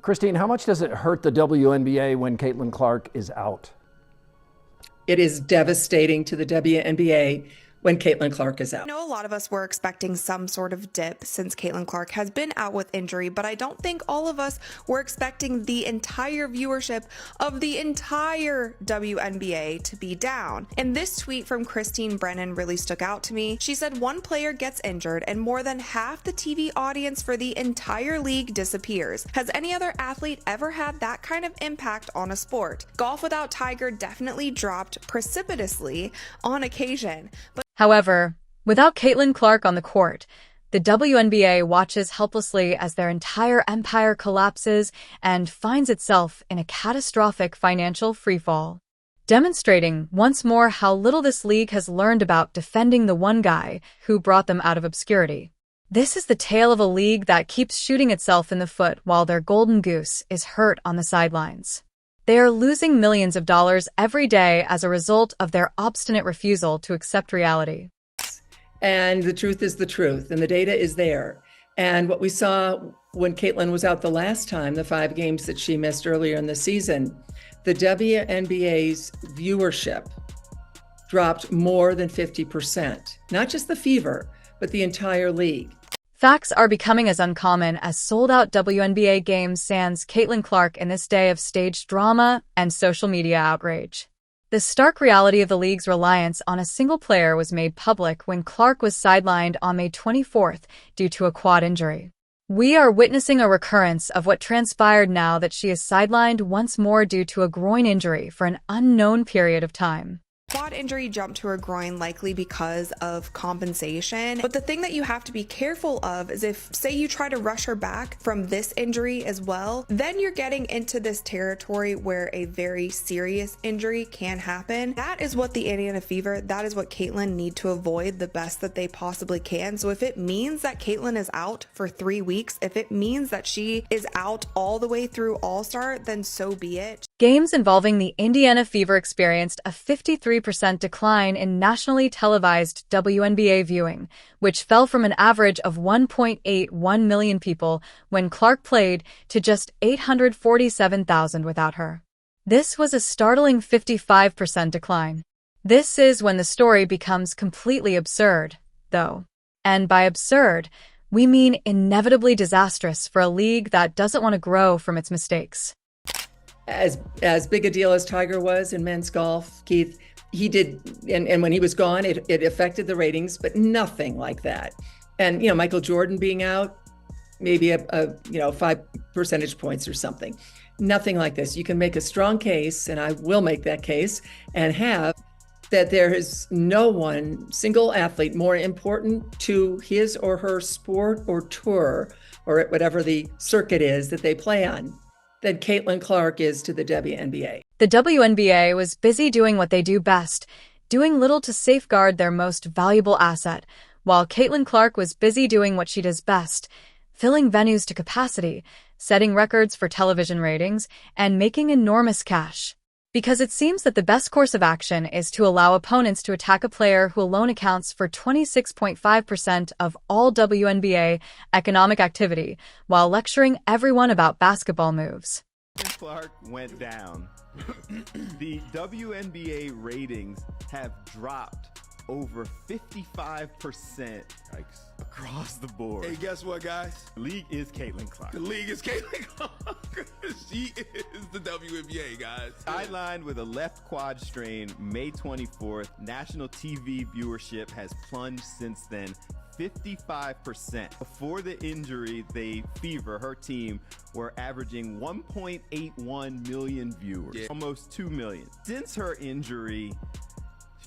Christine, how much does it hurt the WNBA when Caitlin Clark is out? It is devastating to the WNBA when Caitlin Clark is out. I know a lot of us were expecting some sort of dip since Caitlin Clark has been out with injury, but I don't think all of us were expecting the entire viewership of the entire WNBA to be down. And this tweet from Christine Brennan really stuck out to me. She said one player gets injured and more than half the TV audience for the entire league disappears. Has any other athlete ever had that kind of impact on a sport? Golf without Tiger definitely dropped precipitously on occasion, but however, without Caitlin Clark on the court, the WNBA watches helplessly as their entire empire collapses and finds itself in a catastrophic financial freefall, demonstrating once more how little this league has learned about defending the one guy who brought them out of obscurity. This is the tale of a league that keeps shooting itself in the foot while their golden goose is hurt on the sidelines. They are losing millions of dollars every day as a result of their obstinate refusal to accept reality. And the truth is the truth, and the data is there. And what we saw when Caitlin was out the last time, the 5 games that she missed earlier in the season, the WNBA's viewership dropped more than 50%. Not just the Fever, but the entire league. Facts are becoming as uncommon as sold-out WNBA games sans Caitlin Clark in this day of staged drama and social media outrage. The stark reality of the league's reliance on a single player was made public when Clark was sidelined on May 24th due to a quad injury. We are witnessing a recurrence of what transpired now that she is sidelined once more due to a groin injury for an unknown period of time. quad injury jumped to her groin likely because of compensation. But the thing that you have to be careful of is if, say, you try to rush her back from this injury as well, then you're getting into this territory where a very serious injury can happen. That is what the Indiana Fever, that is what Caitlin need to avoid the best that they possibly can. So if it means that Caitlin is out for 3 weeks, if it means that she is out all the way through All-Star, then so be it. Games involving the Indiana Fever experienced a 53% decline in nationally televised WNBA viewing, which fell from an average of 1.81 million people when Clark played to just 847,000 without her. This was a startling 55% decline. This is when the story becomes completely absurd, though. And by absurd, we mean inevitably disastrous for a league that doesn't want to grow from its mistakes. As big a deal as Tiger was in men's golf, Keith, he did, and when he was gone, it affected the ratings, but nothing like that. And, Michael Jordan being out, maybe a 5 percentage points or something. Nothing like this. You can make a strong case, and I will make that case, and have that there is no one single athlete more important to his or her sport or tour or whatever the circuit is that they play on than Caitlin Clark is to the WNBA. The WNBA was busy doing what they do best, doing little to safeguard their most valuable asset, while Caitlin Clark was busy doing what she does best, filling venues to capacity, setting records for television ratings, and making enormous cash. Because it seems that the best course of action is to allow opponents to attack a player who alone accounts for 26.5% of all WNBA economic activity, while lecturing everyone about basketball moves. Clark went down. The WNBA ratings have dropped over 55% across the board. Hey, guess what, guys? The league is Caitlin Clark. The league is Caitlin Clark. She is the WNBA, guys. Sidelined with a left quad strain May 24th. National TV viewership has plunged since then 55%. Before the injury, the Fever, her team, were averaging 1.81 million viewers, almost 2 million. Since her injury,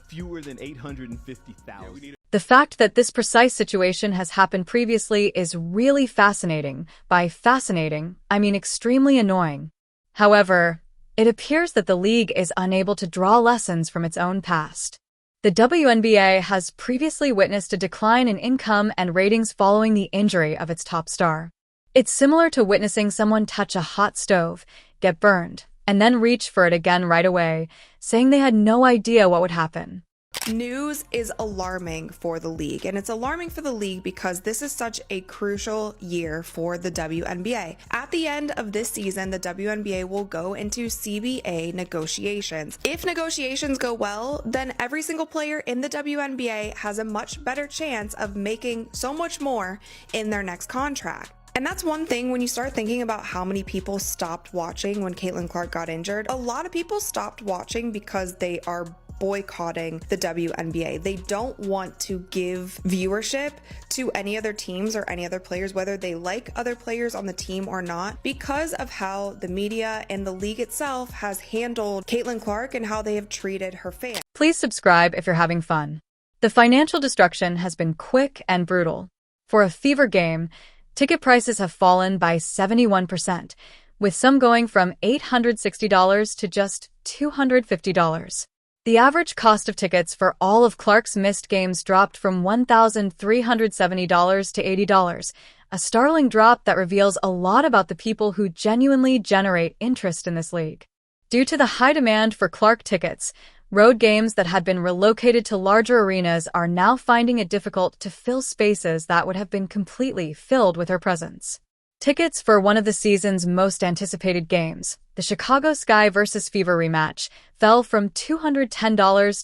fewer than 850,000. The fact that this precise situation has happened previously is really fascinating. By fascinating, I mean extremely annoying. However, it appears that the league is unable to draw lessons from its own past. The WNBA has previously witnessed a decline in income and ratings following the injury of its top star. It's similar to witnessing someone touch a hot stove, get burned, and then reach for it again right away, saying they had no idea what would happen. News is alarming for the league, and it's alarming for the league because this is such a crucial year for the WNBA. At the end of this season, the WNBA will go into CBA negotiations. If negotiations go well, then every single player in the WNBA has a much better chance of making so much more in their next contract. And that's one thing when you start thinking about how many people stopped watching when Caitlin Clark got injured. A lot of people stopped watching because they are boycotting the WNBA. They don't want to give viewership to any other teams or any other players, whether they like other players on the team or not, because of how the media and the league itself has handled Caitlin Clark and how they have treated her fans. Please subscribe if you're having fun. The financial destruction has been quick and brutal. For a Fever game, ticket prices have fallen by 71%, with some going from $860 to just $250. The average cost of tickets for all of Clark's missed games dropped from $1,370 to $80, a startling drop that reveals a lot about the people who genuinely generate interest in this league. Due to the high demand for Clark tickets, road games that had been relocated to larger arenas are now finding it difficult to fill spaces that would have been completely filled with her presence. Tickets for one of the season's most anticipated games, the Chicago Sky vs. Fever rematch, fell from $210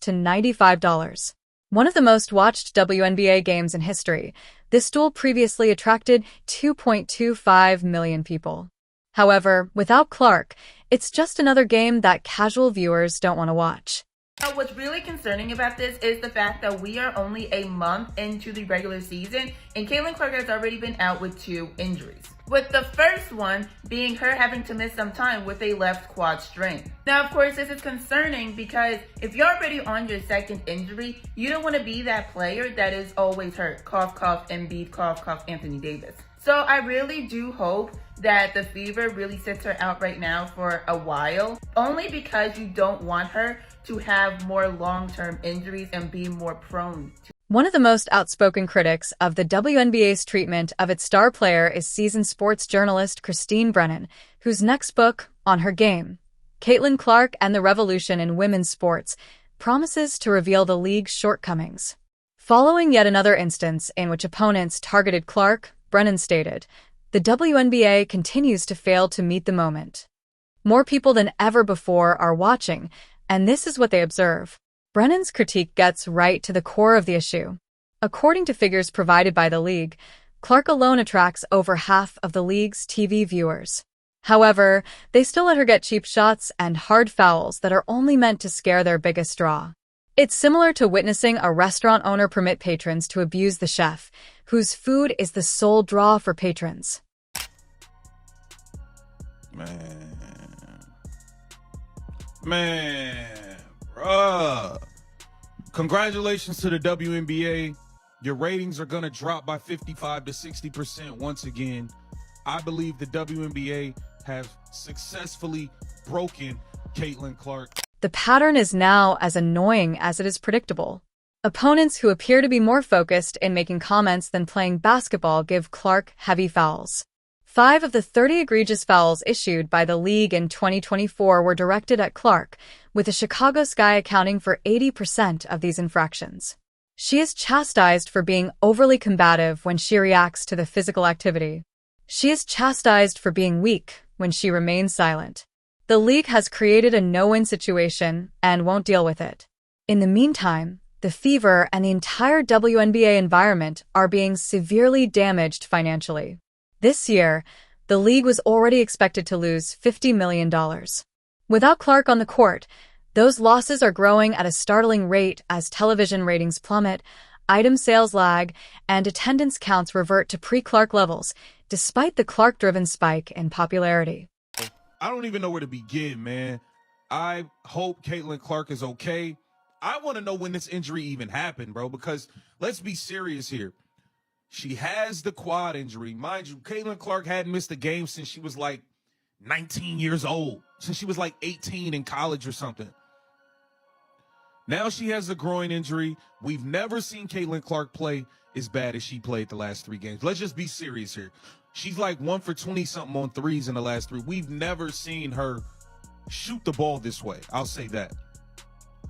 to $95. One of the most watched WNBA games in history, this duel previously attracted 2.25 million people. However, without Clark, it's just another game that casual viewers don't want to watch. What's really concerning about this is the fact that we are only a month into the regular season and Caitlin Clark has already been out with 2 injuries. With the first one being her having to miss some time with a left quad strain. Now, of course, this is concerning because if you're already on your second injury, you don't want to be that player that is always hurt. Cough, cough, Embiid, cough, cough, Anthony Davis. So I really do hope that the Fever really sits her out right now for a while, only because you don't want her to have more long-term injuries and be more prone to. One of the most outspoken critics of the WNBA's treatment of its star player is seasoned sports journalist Christine Brennan, whose next book, On Her Game, Caitlin Clark and the Revolution in Women's Sports, promises to reveal the league's shortcomings. Following yet another instance in which opponents targeted Clark, Brennan stated, "The WNBA continues to fail to meet the moment. More people than ever before are watching, and this is what they observe." Brennan's critique gets right to the core of the issue. According to figures provided by the league, Clark alone attracts over half of the league's TV viewers. However, they still let her get cheap shots and hard fouls that are only meant to scare their biggest draw. It's similar to witnessing a restaurant owner permit patrons to abuse the chef, whose food is the sole draw for patrons. Man, bruh. Congratulations to the WNBA. Your ratings are going to drop by 55 to 60% once again. I believe the WNBA has successfully broken Caitlin Clark. The pattern is now as annoying as it is predictable. Opponents who appear to be more focused in making comments than playing basketball give Clark heavy fouls. 5 of the 30 egregious fouls issued by the league in 2024 were directed at Clark, with the Chicago Sky accounting for 80% of these infractions. She is chastised for being overly combative when she reacts to the physical activity. She is chastised for being weak when she remains silent. The league has created a no-win situation and won't deal with it. In the meantime, the Fever and the entire WNBA environment are being severely damaged financially. This year, the league was already expected to lose $50 million. Without Clark on the court, those losses are growing at a startling rate as television ratings plummet, item sales lag, and attendance counts revert to pre-Clark levels, despite the Clark-driven spike in popularity. I don't even know where to begin, man. I hope Caitlin Clark is okay. I want to know when this injury even happened, bro, because let's be serious here. She has the quad injury. Mind you, Caitlin Clark hadn't missed a game since she was like 19 years old, since she was like 18 in college or something. Now she has a groin injury. We've never seen Caitlin Clark play as bad as she played the last 3 games. Let's just be serious here. She's like 1 for 20-something on threes in the last 3. We've never seen her shoot the ball this way. I'll say that.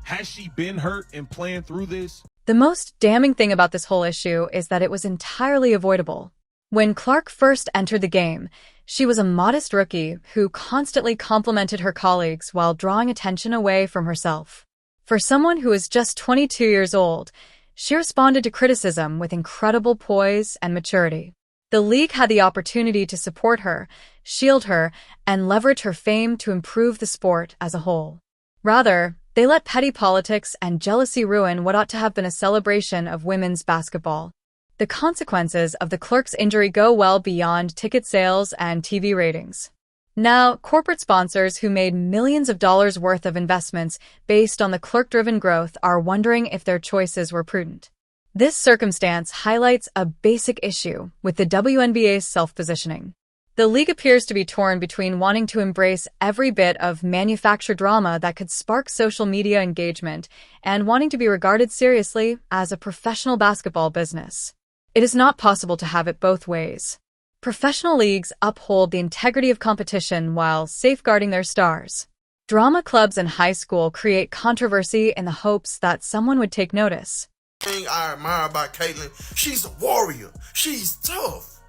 Has she been hurt and playing through this? The most damning thing about this whole issue is that it was entirely avoidable. When Clark first entered the game, she was a modest rookie who constantly complimented her colleagues while drawing attention away from herself. For someone who is just 22 years old, she responded to criticism with incredible poise and maturity. The league had the opportunity to support her, shield her, and leverage her fame to improve the sport as a whole. Rather, they let petty politics and jealousy ruin what ought to have been a celebration of women's basketball. The consequences of the Clark's injury go well beyond ticket sales and TV ratings. Now, corporate sponsors who made millions of dollars worth of investments based on the Clark-driven growth are wondering if their choices were prudent. This circumstance highlights a basic issue with the WNBA's self-positioning. The league appears to be torn between wanting to embrace every bit of manufactured drama that could spark social media engagement and wanting to be regarded seriously as a professional basketball business. It is not possible to have it both ways. Professional leagues uphold the integrity of competition while safeguarding their stars. Drama clubs in high school create controversy in the hopes that someone would take notice. The thing I admire about Caitlyn, she's a warrior. She's tough.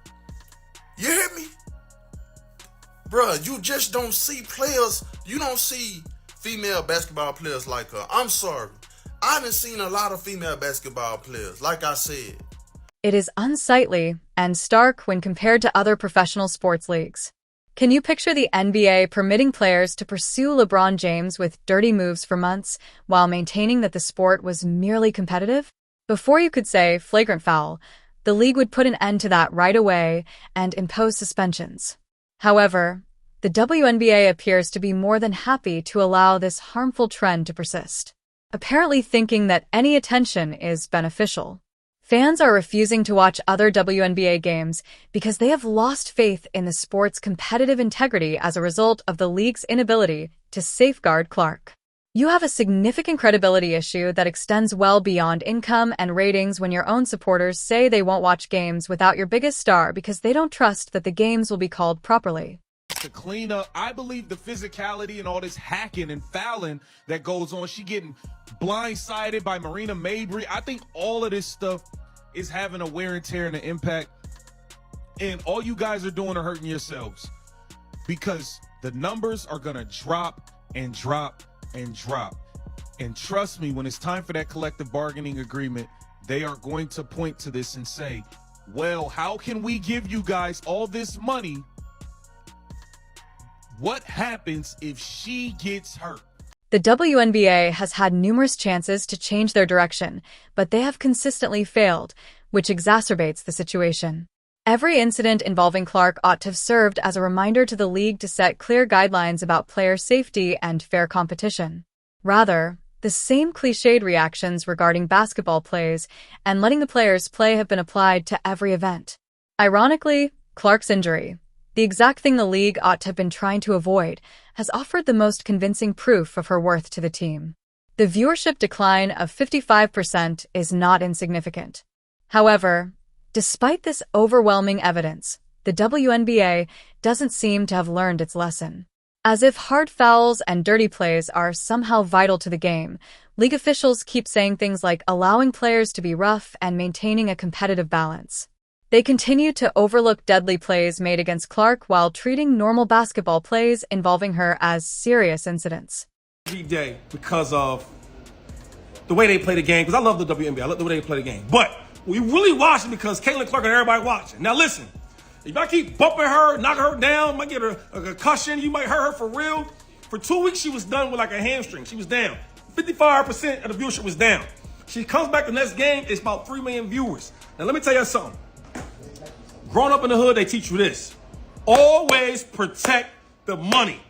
You hear me? Bruh, you just don't see players, you don't see female basketball players like her. I'm sorry. I haven't seen a lot of female basketball players, like I said. It is unsightly and stark when compared to other professional sports leagues. Can you picture the NBA permitting players to pursue LeBron James with dirty moves for months while maintaining that the sport was merely competitive? Before you could say flagrant foul, the league would put an end to that right away and impose suspensions. However, the WNBA appears to be more than happy to allow this harmful trend to persist, apparently thinking that any attention is beneficial. Fans are refusing to watch other WNBA games because they have lost faith in the sport's competitive integrity as a result of the league's inability to safeguard Clark. You have a significant credibility issue that extends well beyond income and ratings when your own supporters say they won't watch games without your biggest star because they don't trust that the games will be called properly. To clean up, I believe the physicality and all this hacking and fouling that goes on, she getting blindsided by Marina Mabrey. I think all of this stuff is having a wear and tear and an impact. And all you guys are doing are hurting yourselves because the numbers are going to drop and drop and drop. And trust me, when it's time for that collective bargaining agreement, they are going to point to this and say, well, how can we give you guys all this money? What happens if she gets hurt? The WNBA has had numerous chances to change their direction, but they have consistently failed, which exacerbates the situation. Every incident involving Clark ought to have served as a reminder to the league to set clear guidelines about player safety and fair competition. Rather, the same cliched reactions regarding basketball plays and letting the players play have been applied to every event. Ironically, Clark's injury, the exact thing the league ought to have been trying to avoid, has offered the most convincing proof of her worth to the team. The viewership decline of 55% is not insignificant. However, despite this overwhelming evidence, the WNBA doesn't seem to have learned its lesson. As if hard fouls and dirty plays are somehow vital to the game, league officials keep saying things like allowing players to be rough and maintaining a competitive balance. They continue to overlook deadly plays made against Clark while treating normal basketball plays involving her as serious incidents. Every day because of the way they play the game, because I love the WNBA. I love the way they play the game. But we really watching because Caitlyn Clark and everybody watching. Now listen, if I keep bumping her, knocking her down, might get her a concussion, you might hurt her for real. For 2 weeks, she was done with like a hamstring. She was down. 55% of the viewership was down. She comes back the next game, it's about 3 million viewers. Now let me tell you something. Growing up in the hood, they teach you this. Always protect the money.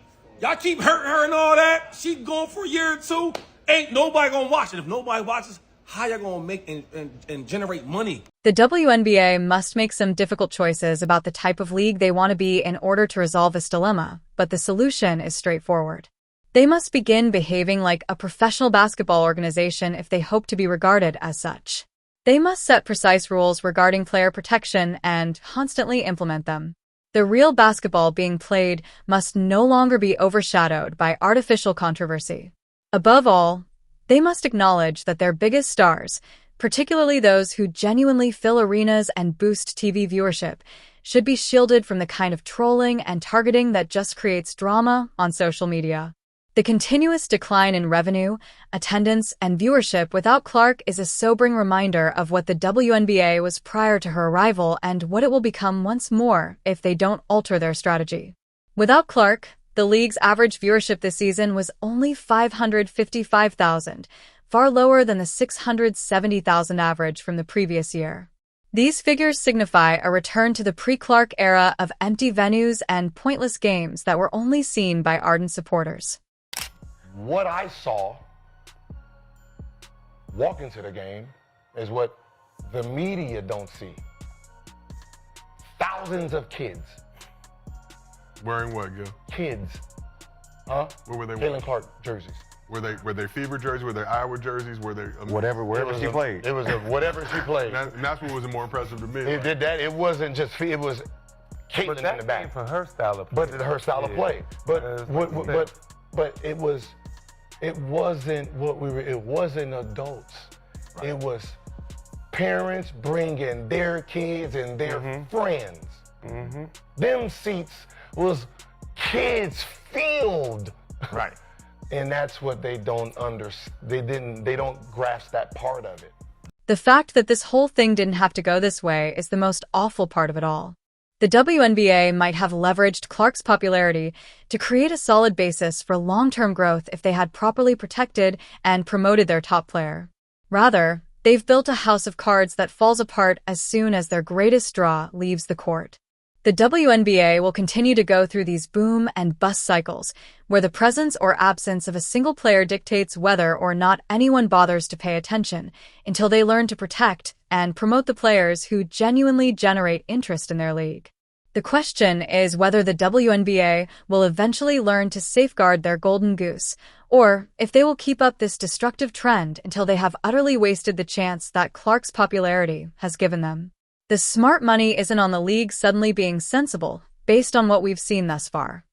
Y'all keep hurting her and all that. She going for a year or two. Ain't nobody gonna watch it. If nobody watches, how y'all gonna make and generate money? The WNBA must make some difficult choices about the type of league they want to be in order to resolve this dilemma, but the solution is straightforward. They must begin behaving like a professional basketball organization if they hope to be regarded as such. They must set precise rules regarding player protection and constantly implement them. The real basketball being played must no longer be overshadowed by artificial controversy. Above all, They must acknowledge that their biggest stars, particularly those who genuinely fill arenas and boost TV viewership, should be shielded from the kind of trolling and targeting that just creates drama on social media. The continuous decline in revenue, attendance, and viewership without Clark is a sobering reminder of what the WNBA was prior to her arrival and what it will become once more if they don't alter their strategy. Without Clark, the league's average viewership this season was only 555,000, far lower than the 670,000 average from the previous year. These figures signify a return to the pre-Clark era of empty venues and pointless games that were only seen by ardent supporters. What I saw walking to the game is what the media don't see. Thousands of kids. Wearing what, Gil? Kids. Huh? What were they Caitlin wearing? Clark jerseys. Were they Fever jerseys? Were they Iowa jerseys? Were they Wherever she played. It was whatever she played. And that's what was more impressive to me. It did that. It wasn't just. It was Caitlin in the back. For her style of play. But her style of play. But it was. It wasn't what we were. It wasn't adults. Right. It was parents bringing their kids and their friends. Mm-hmm. Them seats was kids filled. Right. And that's what they don't understand. They don't grasp that part of it. The fact that this whole thing didn't have to go this way is the most awful part of it all. The WNBA might have leveraged Clark's popularity to create a solid basis for long-term growth if they had properly protected and promoted their top player. Rather, they've built a house of cards that falls apart as soon as their greatest draw leaves the court. The WNBA will continue to go through these boom and bust cycles, where the presence or absence of a single player dictates whether or not anyone bothers to pay attention, until they learn to protect and promote the players who genuinely generate interest in their league. The question is whether the WNBA will eventually learn to safeguard their golden goose, or if they will keep up this destructive trend until they have utterly wasted the chance that Clark's popularity has given them. The smart money isn't on the league suddenly being sensible, based on what we've seen thus far.